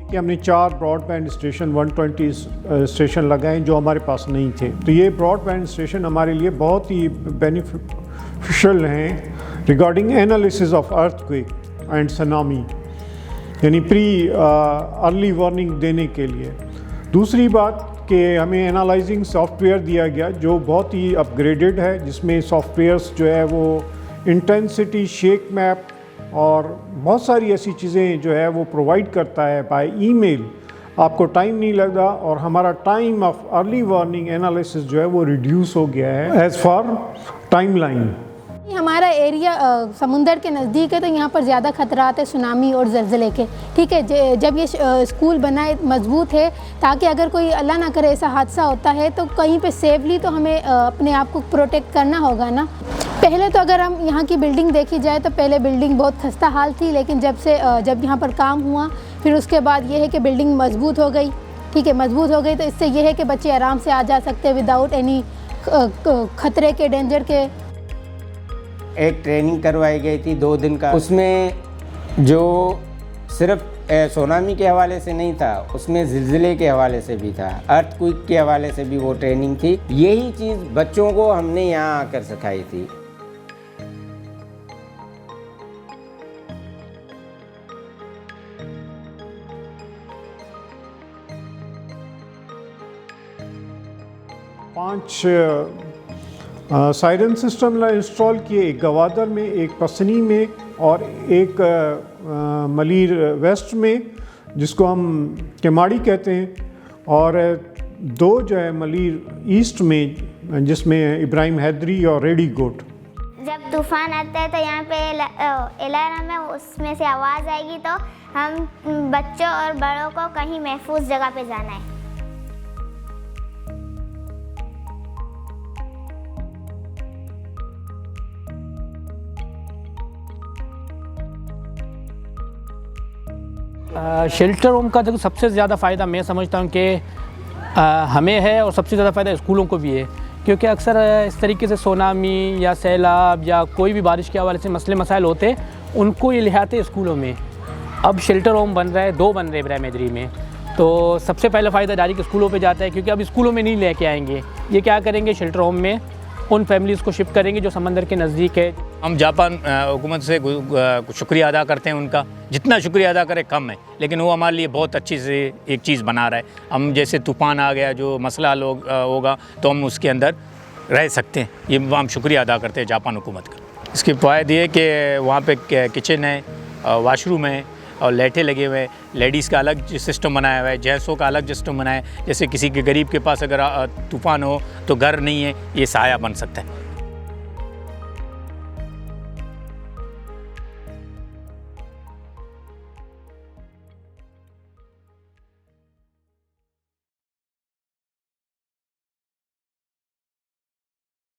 कि हमने 4 broadband station 120 station लगाए जो हमारे पास नहीं थे। तो ये ब्रॉडबैंड स्टेशन हमारे लिए बहुत ही बेनिफिशियल हैं regarding analysis of earthquake and tsunami, यानी अर्ली वार्निंग देने के लिए। दूसरी बात कि हमें एनालाइजिंग सॉफ्टवेयर दिया गया जो बहुत ही अपग्रेडेड है, जिसमें सॉफ्टवेयर्स जो है वो इंटेंसिटी, शेक मैप और बहुत सारी ऐसी चीज़ें जो है वो प्रोवाइड करता है बाय ईमेल। आपको टाइम नहीं लगता और हमारा time of early warning analysis जो है वो रिड्यूस हो गया है एज़ फॉर टाइमलाइन। हमारा एरिया समुंदर के नज़दीक है, तो यहाँ पर ज़्यादा खतरात है सुनामी और ज़लज़ले के। ठीक है, जब ये स्कूल बनाए मजबूत है ताकि अगर कोई अल्लाह ना करे ऐसा हादसा होता है तो कहीं पे सेफली तो हमें अपने आप को प्रोटेक्ट करना होगा ना। पहले तो अगर हम यहाँ की बिल्डिंग देखी जाए तो पहले बिल्डिंग बहुत खस्ता हाल थी, लेकिन जब यहाँ पर काम हुआ फिर उसके बाद ये है कि बिल्डिंग मजबूत हो गई। ठीक है, मजबूत हो गई तो इससे ये है कि बच्चे आराम से आ जा सकते हैं विदाउट एनी खतरे के, डेंजर के। एक ट्रेनिंग करवाई गई थी 2 दिन का, उसमें जो सिर्फ सुनामी के हवाले से नहीं था, उसमें ज़िलज़िले के हवाले से भी था, अर्थक्वेक के हवाले से भी वो ट्रेनिंग थी। यही चीज़ बच्चों को हमने यहाँ आकर सिखाई थी। पाँच सायरन सिस्टम इंस्टॉल किए, एक गवादर में, एक पसनी में और एक मलीर वेस्ट में जिसको हम केमाड़ी कहते हैं, और 2 जो है मलीर ईस्ट में जिसमें इब्राहिम हैदरी और रेडी गोट। जब तूफ़ान आता है तो यहाँ पे अलार्म है, उसमें से आवाज़ आएगी तो हम बच्चों और बड़ों को कहीं महफूज जगह पे जाना है। शेल्टर होम का देखो सबसे ज़्यादा फ़ायदा मैं समझता हूँ कि हमें है और सबसे ज़्यादा फ़ायदा स्कूलों को भी है, क्योंकि अक्सर इस तरीके से सुनामी या सैलाब या कोई भी बारिश के हवाले से मसले मसाइल होते हैं, उनको ये लिहाते स्कूलों में। अब शेल्टर होम बन रहा है, 2 बन रहे इब्राहिम हैदरी में, तो सबसे पहला फ़ायदा डायरेक्ट स्कूलों पे जाता है, क्योंकि अब स्कूलों में नहीं लेके आएंगे, ये क्या करेंगे शेल्टर होम में उन फैमिलीज़ को शिफ्ट करेंगे जो समंदर के नज़दीक है। हम जापान हुकूमत से शुक्रिया अदा करते हैं उनका, जितना शुक्रिया अदा करें कम है, लेकिन वो हमारे लिए बहुत अच्छी से एक चीज़ बना रहा है। हम जैसे तूफ़ान आ गया, जो मसला होगा तो हम उसके अंदर रह सकते हैं, ये हम शुक्रिया अदा करते हैं जापान हुकूमत का। इसके फ़ायदे ये कि वहाँ पे किचन है, वाशरूम है और लाइटें लगे हुए हैं, लेडीज़ का अलग सिस्टम बनाया हुआ है, जेंट्सों का अलग सिस्टम बनाया है। जैसे किसी के गरीब के पास अगर तूफ़ान हो तो घर नहीं है, ये साया बन सकता है।